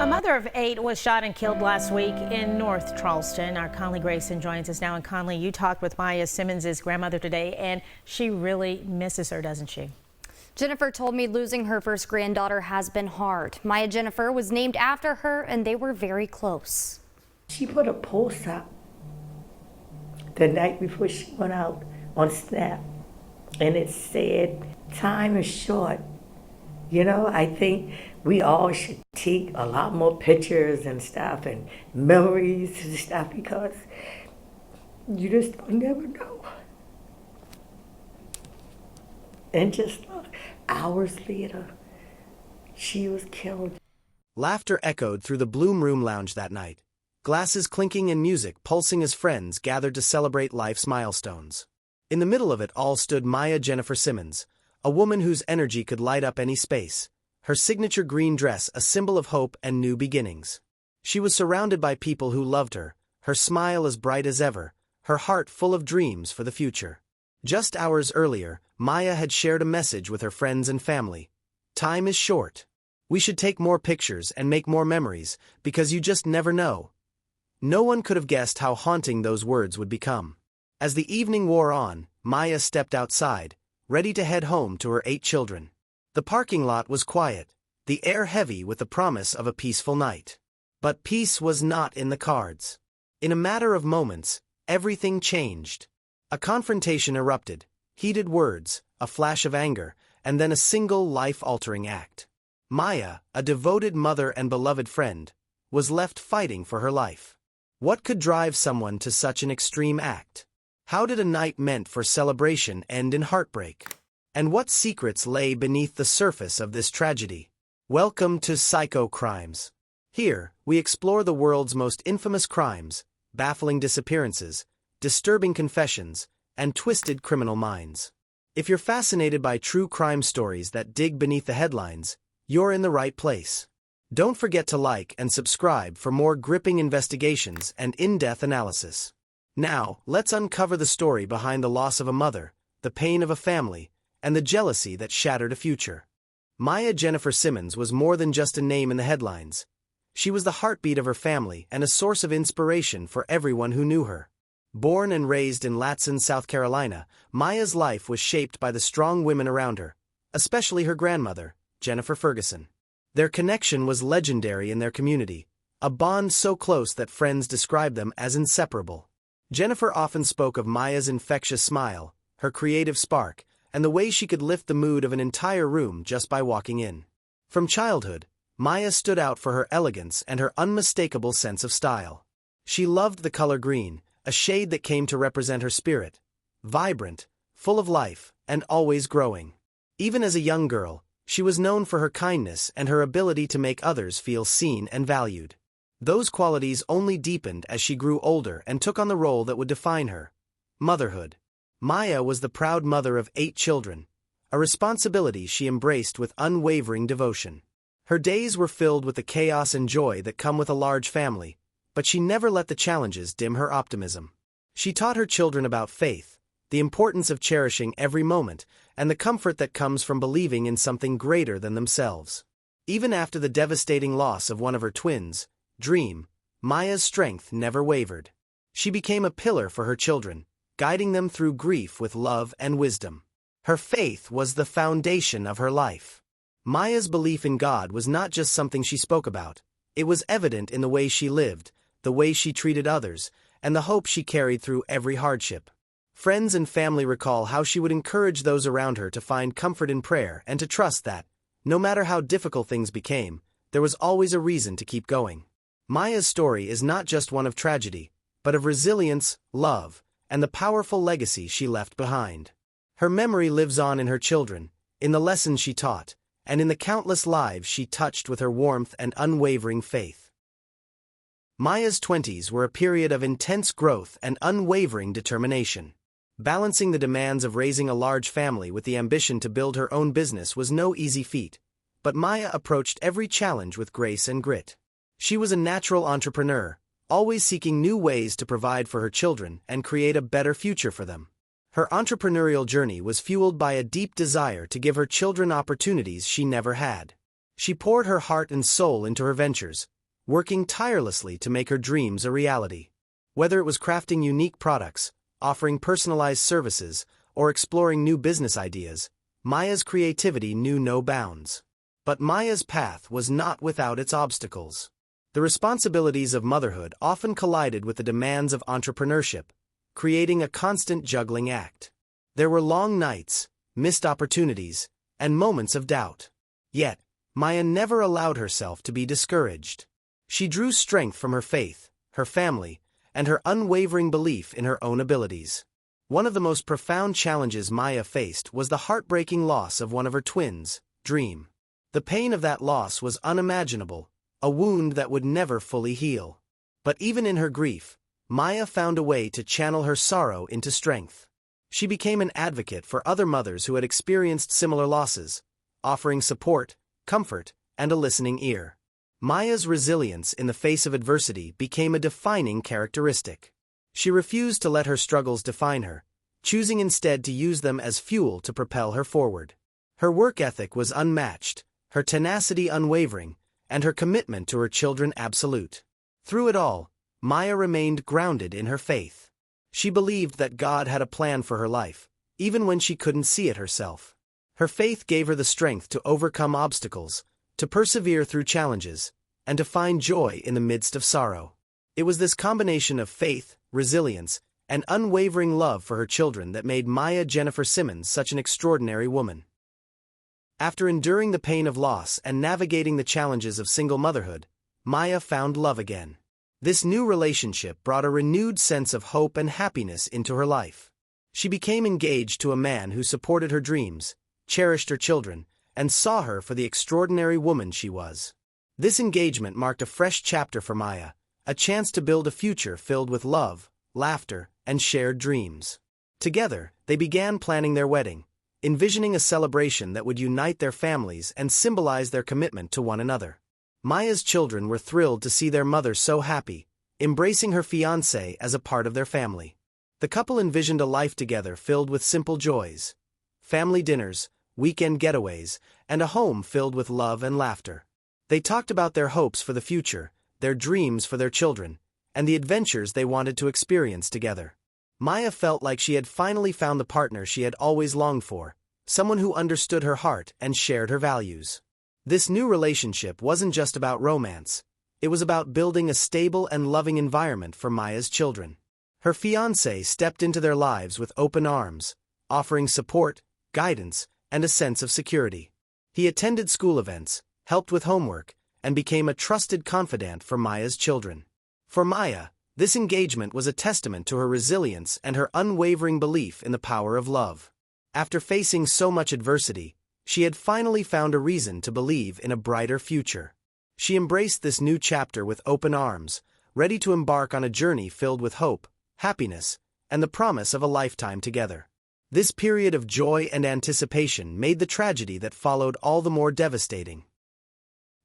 A mother of 8 was shot and killed last week in North Charleston. Our Conley Grayson joins us now. And Conley, you talked with Maya Simmons' grandmother today, and she really misses her, doesn't she? Jennifer told me losing her first granddaughter has been hard. Maya Jennifer was named after her, and they were very close. She put a post up the night before she went out on Snap, and it said, "Time is short." You know, I think we all should take a lot more pictures and stuff and memories and stuff, because you just don't never know. And just look, hours later, she was killed. Laughter echoed through the Bloom Room lounge that night, glasses clinking and music pulsing as friends gathered to celebrate life's milestones. In the middle of it all stood Maya Jennifer Simmons, a woman whose energy could light up any space, her signature green dress a symbol of hope and new beginnings. She was surrounded by people who loved her, her smile as bright as ever, her heart full of dreams for the future. Just hours earlier, Maya had shared a message with her friends and family. "Time is short. We should take more pictures and make more memories, because you just never know." No one could have guessed how haunting those words would become. As the evening wore on, Maya stepped outside, ready to head home to her 8 children. The parking lot was quiet, the air heavy with the promise of a peaceful night. But peace was not in the cards. In a matter of moments, everything changed. A confrontation erupted, heated words, a flash of anger, and then a single life-altering act. Maya, a devoted mother and beloved friend, was left fighting for her life. What could drive someone to such an extreme act? How did a night meant for celebration end in heartbreak? And what secrets lay beneath the surface of this tragedy? Welcome to Psycho Crimes. Here, we explore the world's most infamous crimes, baffling disappearances, disturbing confessions, and twisted criminal minds. If you're fascinated by true crime stories that dig beneath the headlines, you're in the right place. Don't forget to like and subscribe for more gripping investigations and in-depth analysis. Now, let's uncover the story behind the loss of a mother, the pain of a family, and the jealousy that shattered a future. Maya Jennifer Simmons was more than just a name in the headlines. She was the heartbeat of her family and a source of inspiration for everyone who knew her. Born and raised in Latson, South Carolina, Maya's life was shaped by the strong women around her, especially her grandmother, Jennifer Ferguson. Their connection was legendary in their community, a bond so close that friends described them as inseparable. Jennifer often spoke of Maya's infectious smile, her creative spark, and the way she could lift the mood of an entire room just by walking in. From childhood, Maya stood out for her elegance and her unmistakable sense of style. She loved the color green, a shade that came to represent her spirit, vibrant, full of life, and always growing. Even as a young girl, she was known for her kindness and her ability to make others feel seen and valued. Those qualities only deepened as she grew older and took on the role that would define her: motherhood. Maya was the proud mother of 8 children, a responsibility she embraced with unwavering devotion. Her days were filled with the chaos and joy that come with a large family, but she never let the challenges dim her optimism. She taught her children about faith, the importance of cherishing every moment, and the comfort that comes from believing in something greater than themselves. Even after the devastating loss of one of her twins, Dream, Maya's strength never wavered. She became a pillar for her children, guiding them through grief with love and wisdom. Her faith was the foundation of her life. Maya's belief in God was not just something she spoke about. It was evident in the way she lived, the way she treated others, and the hope she carried through every hardship. Friends and family recall how she would encourage those around her to find comfort in prayer and to trust that, no matter how difficult things became, there was always a reason to keep going. Maya's story is not just one of tragedy, but of resilience, love, and the powerful legacy she left behind. Her memory lives on in her children, in the lessons she taught, and in the countless lives she touched with her warmth and unwavering faith. Maya's 20s were a period of intense growth and unwavering determination. Balancing the demands of raising a large family with the ambition to build her own business was no easy feat, but Maya approached every challenge with grace and grit. She was a natural entrepreneur, always seeking new ways to provide for her children and create a better future for them. Her entrepreneurial journey was fueled by a deep desire to give her children opportunities she never had. She poured her heart and soul into her ventures, working tirelessly to make her dreams a reality. Whether it was crafting unique products, offering personalized services, or exploring new business ideas, Maya's creativity knew no bounds. But Maya's path was not without its obstacles. The responsibilities of motherhood often collided with the demands of entrepreneurship, creating a constant juggling act. There were long nights, missed opportunities, and moments of doubt. Yet, Maya never allowed herself to be discouraged. She drew strength from her faith, her family, and her unwavering belief in her own abilities. One of the most profound challenges Maya faced was the heartbreaking loss of one of her twins, Dream. The pain of that loss was unimaginable, a wound that would never fully heal. But even in her grief, Maya found a way to channel her sorrow into strength. She became an advocate for other mothers who had experienced similar losses, offering support, comfort, and a listening ear. Maya's resilience in the face of adversity became a defining characteristic. She refused to let her struggles define her, choosing instead to use them as fuel to propel her forward. Her work ethic was unmatched, her tenacity unwavering, and her commitment to her children absolute. Through it all, Maya remained grounded in her faith. She believed that God had a plan for her life, even when she couldn't see it herself. Her faith gave her the strength to overcome obstacles, to persevere through challenges, and to find joy in the midst of sorrow. It was this combination of faith, resilience, and unwavering love for her children that made Maya Jennifer Simmons such an extraordinary woman. After enduring the pain of loss and navigating the challenges of single motherhood, Maya found love again. This new relationship brought a renewed sense of hope and happiness into her life. She became engaged to a man who supported her dreams, cherished her children, and saw her for the extraordinary woman she was. This engagement marked a fresh chapter for Maya, a chance to build a future filled with love, laughter, and shared dreams. Together, they began planning their wedding, envisioning a celebration that would unite their families and symbolize their commitment to one another. Maya's children were thrilled to see their mother so happy, embracing her fiancé as a part of their family. The couple envisioned a life together filled with simple joys, family dinners, weekend getaways, and a home filled with love and laughter. They talked about their hopes for the future, their dreams for their children, and the adventures they wanted to experience together. Maya felt like she had finally found the partner she had always longed for, someone who understood her heart and shared her values. This new relationship wasn't just about romance, it was about building a stable and loving environment for Maya's children. Her fiancé stepped into their lives with open arms, offering support, guidance, and a sense of security. He attended school events, helped with homework, and became a trusted confidant for Maya's children. For Maya, this engagement was a testament to her resilience and her unwavering belief in the power of love. After facing so much adversity, she had finally found a reason to believe in a brighter future. She embraced this new chapter with open arms, ready to embark on a journey filled with hope, happiness, and the promise of a lifetime together. This period of joy and anticipation made the tragedy that followed all the more devastating.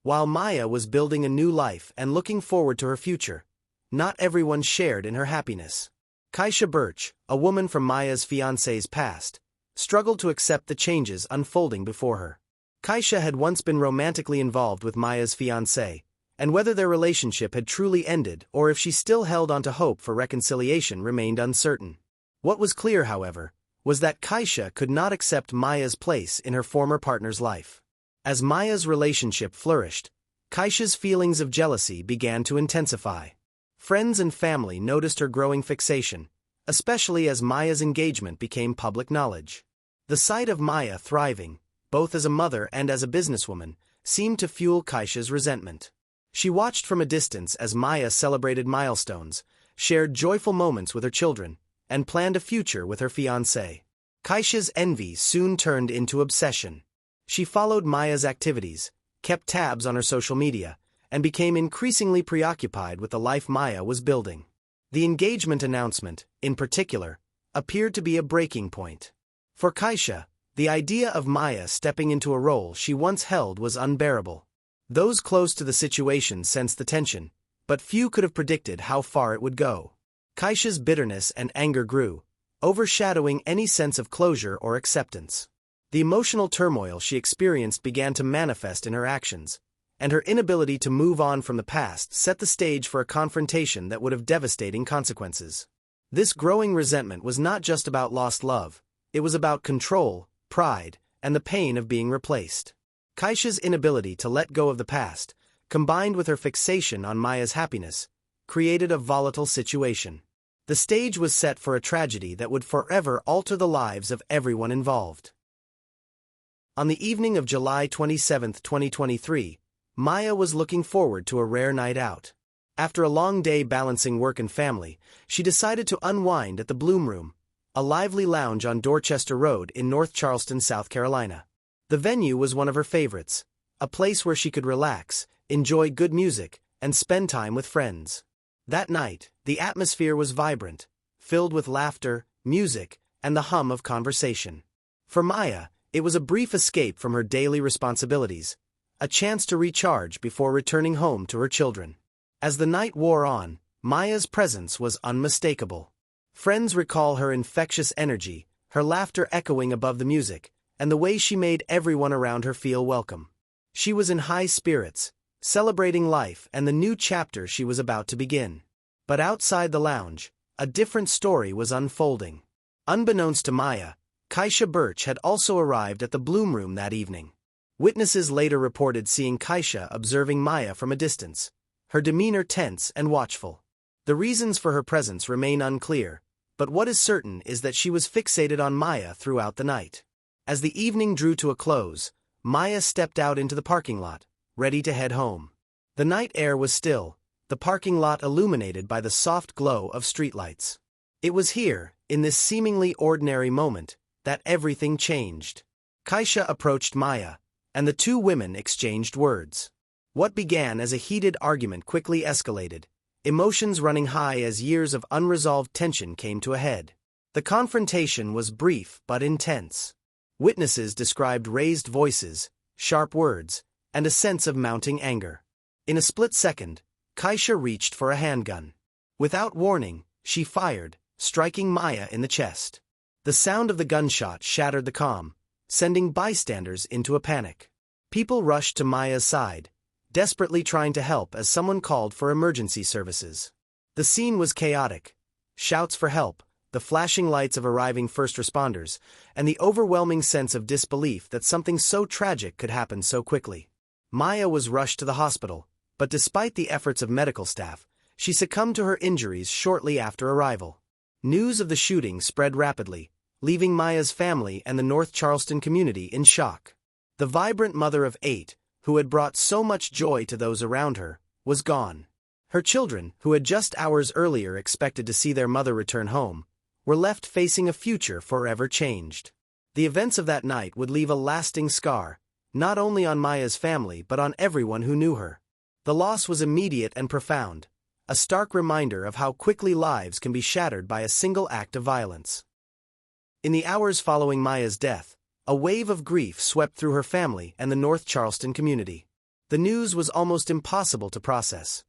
While Maya was building a new life and looking forward to her future, not everyone shared in her happiness. Kaisha Birch, a woman from Maya's fiancé's past, struggled to accept the changes unfolding before her. Kaisha had once been romantically involved with Maya's fiancé, and whether their relationship had truly ended or if she still held on to hope for reconciliation remained uncertain. What was clear, however, was that Kaisha could not accept Maya's place in her former partner's life. As Maya's relationship flourished, Kaisha's feelings of jealousy began to intensify. Friends and family noticed her growing fixation, especially as Maya's engagement became public knowledge. The sight of Maya thriving, both as a mother and as a businesswoman, seemed to fuel Kaisha's resentment. She watched from a distance as Maya celebrated milestones, shared joyful moments with her children, and planned a future with her fiancé. Kaisha's envy soon turned into obsession. She followed Maya's activities, kept tabs on her social media, and became increasingly preoccupied with the life Maya was building. The engagement announcement, in particular, appeared to be a breaking point. For Kaisha, the idea of Maya stepping into a role she once held was unbearable. Those close to the situation sensed the tension, but few could have predicted how far it would go. Kaisha's bitterness and anger grew, overshadowing any sense of closure or acceptance. The emotional turmoil she experienced began to manifest in her actions, and her inability to move on from the past set the stage for a confrontation that would have devastating consequences. This growing resentment was not just about lost love, it was about control, pride, and the pain of being replaced. Kaisha's inability to let go of the past, combined with her fixation on Maya's happiness, created a volatile situation. The stage was set for a tragedy that would forever alter the lives of everyone involved. On the evening of July 27, 2023, Maya was looking forward to a rare night out. After a long day balancing work and family, she decided to unwind at the Bloom Room, a lively lounge on Dorchester Road in North Charleston, South Carolina. The venue was one of her favorites, a place where she could relax, enjoy good music, and spend time with friends. That night, the atmosphere was vibrant, filled with laughter, music, and the hum of conversation. For Maya, it was a brief escape from her daily responsibilities, a chance to recharge before returning home to her children. As the night wore on, Maya's presence was unmistakable. Friends recall her infectious energy, her laughter echoing above the music, and the way she made everyone around her feel welcome. She was in high spirits, celebrating life and the new chapter she was about to begin. But outside the lounge, a different story was unfolding. Unbeknownst to Maya, Kaisha Birch had also arrived at the Bloom Room that evening. Witnesses later reported seeing Kaisha observing Maya from a distance, her demeanor tense and watchful. The reasons for her presence remain unclear, but what is certain is that she was fixated on Maya throughout the night. As the evening drew to a close, Maya stepped out into the parking lot, ready to head home. The night air was still, the parking lot illuminated by the soft glow of streetlights. It was here, in this seemingly ordinary moment, that everything changed. Kaisha approached Maya, and the two women exchanged words. What began as a heated argument quickly escalated, emotions running high as years of unresolved tension came to a head. The confrontation was brief but intense. Witnesses described raised voices, sharp words, and a sense of mounting anger. In a split second, Kaisha reached for a handgun. Without warning, she fired, striking Maya in the chest. The sound of the gunshot shattered the calm, sending bystanders into a panic. People rushed to Maya's side, desperately trying to help as someone called for emergency services. The scene was chaotic. Shouts for help, the flashing lights of arriving first responders, and the overwhelming sense of disbelief that something so tragic could happen so quickly. Maya was rushed to the hospital, but despite the efforts of medical staff, she succumbed to her injuries shortly after arrival. News of the shooting spread rapidly, leaving Maya's family and the North Charleston community in shock. The vibrant mother of 8, who had brought so much joy to those around her, was gone. Her children, who had just hours earlier expected to see their mother return home, were left facing a future forever changed. The events of that night would leave a lasting scar, not only on Maya's family but on everyone who knew her. The loss was immediate and profound, a stark reminder of how quickly lives can be shattered by a single act of violence. In the hours following Maya's death, a wave of grief swept through her family and the North Charleston community. The news was almost impossible to process.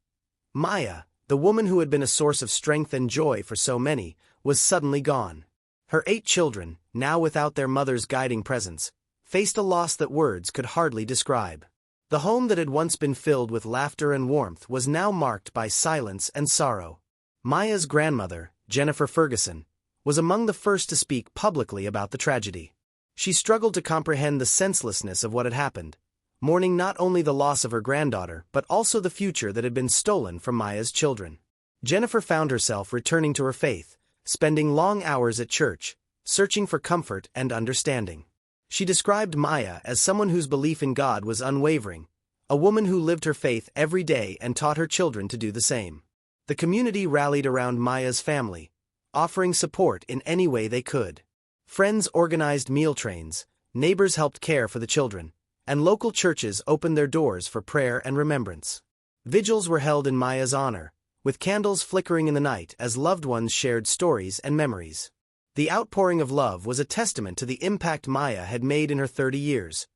Maya, the woman who had been a source of strength and joy for so many, was suddenly gone. Her 8 children, now without their mother's guiding presence, faced a loss that words could hardly describe. The home that had once been filled with laughter and warmth was now marked by silence and sorrow. Maya's grandmother, Jennifer Ferguson, was among the first to speak publicly about the tragedy. She struggled to comprehend the senselessness of what had happened, mourning not only the loss of her granddaughter but also the future that had been stolen from Maya's children. Jennifer found herself returning to her faith, spending long hours at church, searching for comfort and understanding. She described Maya as someone whose belief in God was unwavering, a woman who lived her faith every day and taught her children to do the same. The community rallied around Maya's family, offering support in any way they could. Friends organized meal trains, neighbors helped care for the children, and local churches opened their doors for prayer and remembrance. Vigils were held in Maya's honor, with candles flickering in the night as loved ones shared stories and memories. The outpouring of love was a testament to the impact Maya had made in her 30 years,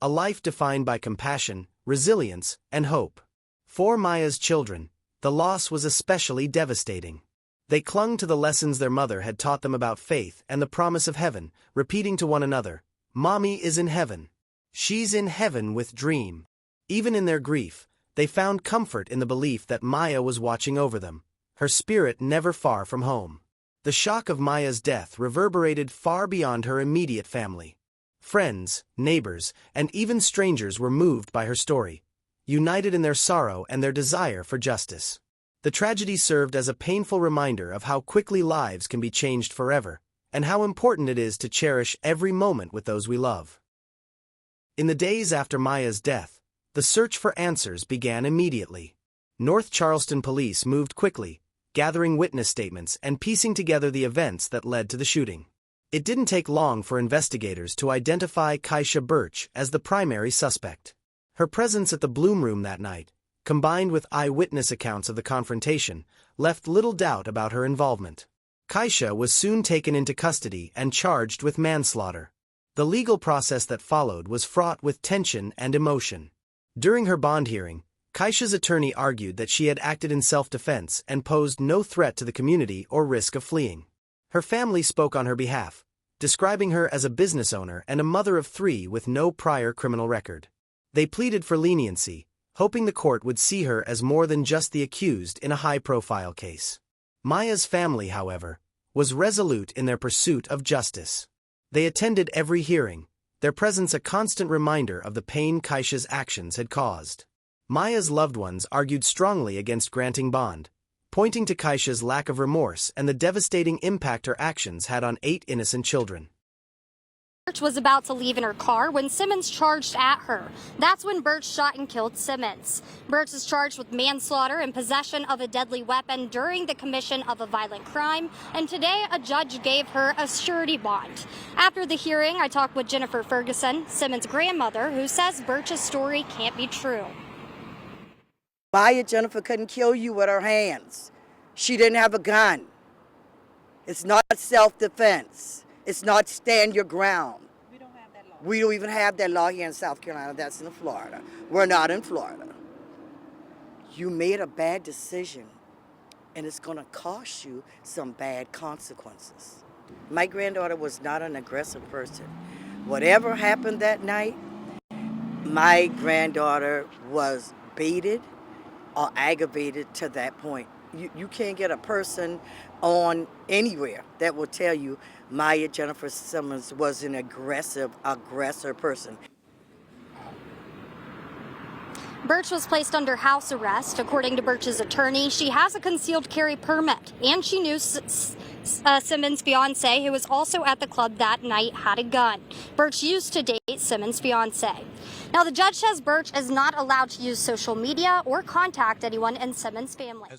a life defined by compassion, resilience, and hope. For Maya's children, the loss was especially devastating. They clung to the lessons their mother had taught them about faith and the promise of heaven, repeating to one another, "Mommy is in heaven. She's in heaven with Dream." Even in their grief, they found comfort in the belief that Maya was watching over them, her spirit never far from home. The shock of Maya's death reverberated far beyond her immediate family. Friends, neighbors, and even strangers were moved by her story, united in their sorrow and their desire for justice. The tragedy served as a painful reminder of how quickly lives can be changed forever, and how important it is to cherish every moment with those we love. In the days after Maya's death, the search for answers began immediately. North Charleston police moved quickly, gathering witness statements and piecing together the events that led to the shooting. It didn't take long for investigators to identify Keisha Birch as the primary suspect. Her presence at the Bloom Room that night, combined with eyewitness accounts of the confrontation, left little doubt about her involvement. Keisha was soon taken into custody and charged with manslaughter. The legal process that followed was fraught with tension and emotion. During her bond hearing, Keisha's attorney argued that she had acted in self-defense and posed no threat to the community or risk of fleeing. Her family spoke on her behalf, describing her as a business owner and a mother of 3 with no prior criminal record. They pleaded for leniency, hoping the court would see her as more than just the accused in a high-profile case. Maya's family, however, was resolute in their pursuit of justice. They attended every hearing, their presence a constant reminder of the pain Keisha's actions had caused. Maya's loved ones argued strongly against granting bond, pointing to Keisha's lack of remorse and the devastating impact her actions had on 8 innocent children. Birch was about to leave in her car when Simmons charged at her. That's when Birch shot and killed Simmons. Birch is charged with manslaughter and possession of a deadly weapon during the commission of a violent crime, and today a judge gave her a surety bond. After the hearing, I talked with Jennifer Ferguson, Simmons' grandmother, who says Birch's story can't be true. Maya Jennifer couldn't kill you with her hands. She didn't have a gun. It's not self-defense. It's not stand your ground. We don't have that law. We don't even have that law here in South Carolina. That's in Florida. We're not in Florida. You made a bad decision, and it's going to cost you some bad consequences. My granddaughter was not an aggressive person. Whatever happened that night, my granddaughter was baited or aggravated to that point. You can't get a person on anywhere that will tell you Maya Jennifer Simmons was an aggressor person. Birch was placed under house arrest. According to Birch's attorney, she has a concealed carry permit, and she knew Simmons' fiance, who was also at the club that night, had a gun. Birch used to date Simmons' fiance. Now, the judge says Birch is not allowed to use social media or contact anyone in Simmons' family.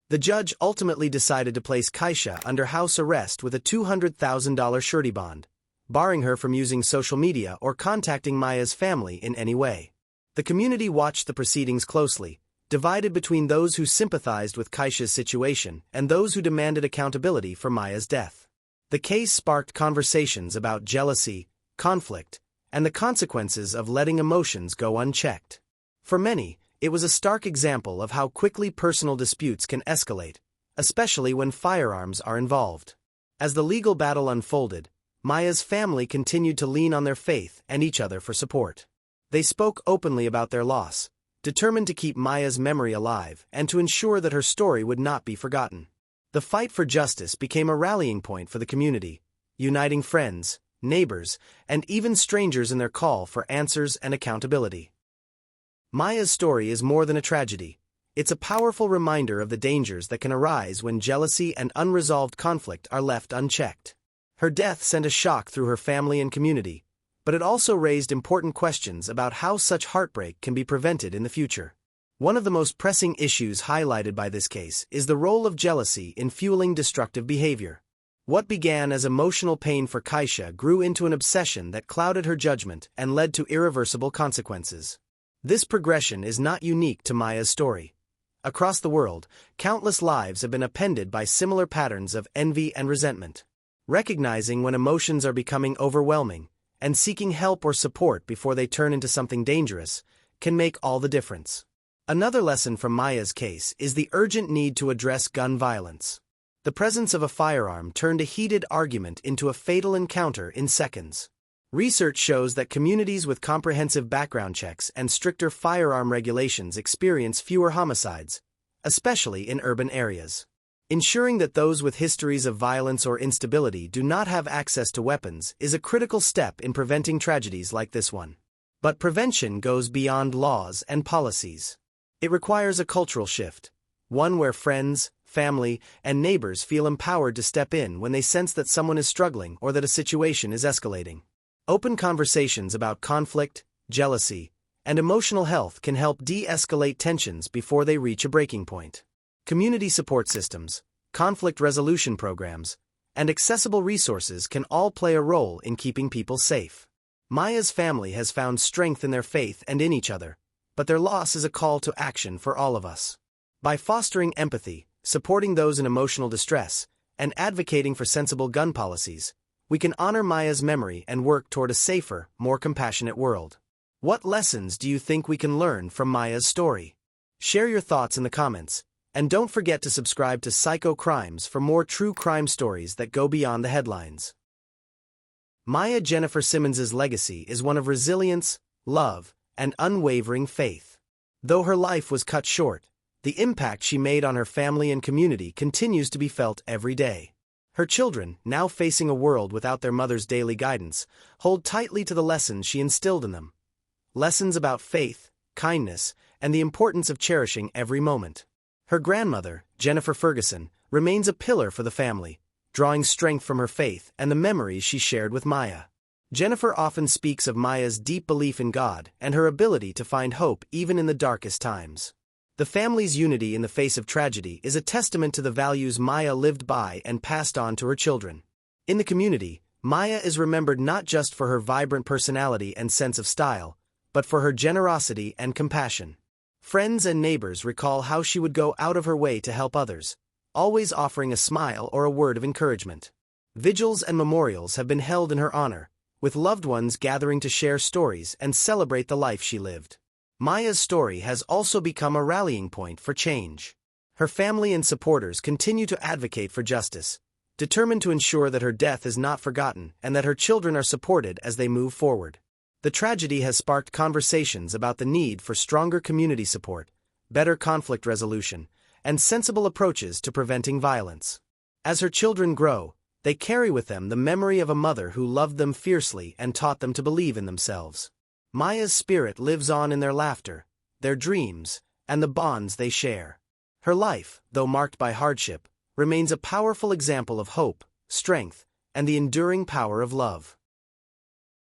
The judge ultimately decided to place Keisha under house arrest with a $200,000 surety bond, barring her from using social media or contacting Maya's family in any way. The community watched the proceedings closely, divided between those who sympathized with Keisha's situation and those who demanded accountability for Maya's death. The case sparked conversations about jealousy, conflict, and the consequences of letting emotions go unchecked. For many, it was a stark example of how quickly personal disputes can escalate, especially when firearms are involved. As the legal battle unfolded, Maya's family continued to lean on their faith and each other for support. They spoke openly about their loss, determined to keep Maya's memory alive and to ensure that her story would not be forgotten. The fight for justice became a rallying point for the community, uniting friends, neighbors, and even strangers in their call for answers and accountability. Maya's story is more than a tragedy. It's a powerful reminder of the dangers that can arise when jealousy and unresolved conflict are left unchecked. Her death sent a shock through her family and community, but it also raised important questions about how such heartbreak can be prevented in the future. One of the most pressing issues highlighted by this case is the role of jealousy in fueling destructive behavior. What began as emotional pain for Keisha grew into an obsession that clouded her judgment and led to irreversible consequences. This progression is not unique to Maya's story. Across the world, countless lives have been upended by similar patterns of envy and resentment. Recognizing when emotions are becoming overwhelming and seeking help or support before they turn into something dangerous can make all the difference. Another lesson from Maya's case is the urgent need to address gun violence. The presence of a firearm turned a heated argument into a fatal encounter in seconds. Research shows that communities with comprehensive background checks and stricter firearm regulations experience fewer homicides, especially in urban areas. Ensuring that those with histories of violence or instability do not have access to weapons is a critical step in preventing tragedies like this one. But prevention goes beyond laws and policies. It requires a cultural shift, one where friends, family, and neighbors feel empowered to step in when they sense that someone is struggling or that a situation is escalating. Open conversations about conflict, jealousy, and emotional health can help de-escalate tensions before they reach a breaking point. Community support systems, conflict resolution programs, and accessible resources can all play a role in keeping people safe. Maya's family has found strength in their faith and in each other, but their loss is a call to action for all of us. By fostering empathy, supporting those in emotional distress, and advocating for sensible gun policies, we can honor Maya's memory and work toward a safer, more compassionate world. What lessons do you think we can learn from Maya's story? Share your thoughts in the comments, and don't forget to subscribe to Psycho Crimes for more true crime stories that go beyond the headlines. Maya Jennifer Simmons' legacy is one of resilience, love, and unwavering faith. Though her life was cut short, the impact she made on her family and community continues to be felt every day. Her children, now facing a world without their mother's daily guidance, hold tightly to the lessons she instilled in them. Lessons about faith, kindness, and the importance of cherishing every moment. Her grandmother, Jennifer Ferguson, remains a pillar for the family, drawing strength from her faith and the memories she shared with Maya. Jennifer often speaks of Maya's deep belief in God and her ability to find hope even in the darkest times. The family's unity in the face of tragedy is a testament to the values Maya lived by and passed on to her children. In the community, Maya is remembered not just for her vibrant personality and sense of style, but for her generosity and compassion. Friends and neighbors recall how she would go out of her way to help others, always offering a smile or a word of encouragement. Vigils and memorials have been held in her honor, with loved ones gathering to share stories and celebrate the life she lived. Maya's story has also become a rallying point for change. Her family and supporters continue to advocate for justice, determined to ensure that her death is not forgotten and that her children are supported as they move forward. The tragedy has sparked conversations about the need for stronger community support, better conflict resolution, and sensible approaches to preventing violence. As her children grow, they carry with them the memory of a mother who loved them fiercely and taught them to believe in themselves. Maya's spirit lives on in their laughter, their dreams, and the bonds they share. Her life, though marked by hardship, remains a powerful example of hope, strength, and the enduring power of love.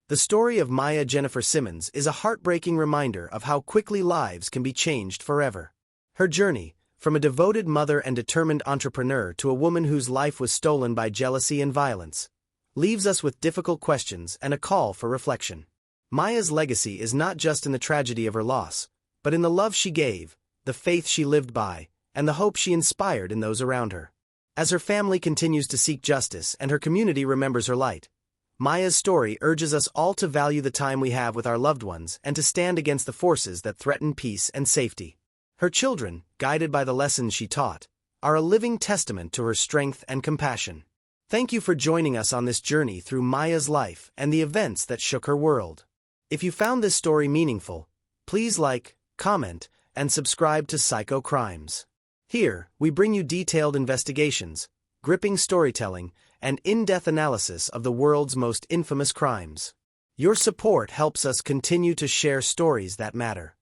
The story of Maya Jennifer Simmons is a heartbreaking reminder of how quickly lives can be changed forever. Her journey, from a devoted mother and determined entrepreneur to a woman whose life was stolen by jealousy and violence, leaves us with difficult questions and a call for reflection. Maya's legacy is not just in the tragedy of her loss, but in the love she gave, the faith she lived by, and the hope she inspired in those around her. As her family continues to seek justice and her community remembers her light, Maya's story urges us all to value the time we have with our loved ones and to stand against the forces that threaten peace and safety. Her children, guided by the lessons she taught, are a living testament to her strength and compassion. Thank you for joining us on this journey through Maya's life and the events that shook her world. If you found this story meaningful, please like, comment, and subscribe to Psycho Crimes. Here, we bring you detailed investigations, gripping storytelling, and in-depth analysis of the world's most infamous crimes. Your support helps us continue to share stories that matter.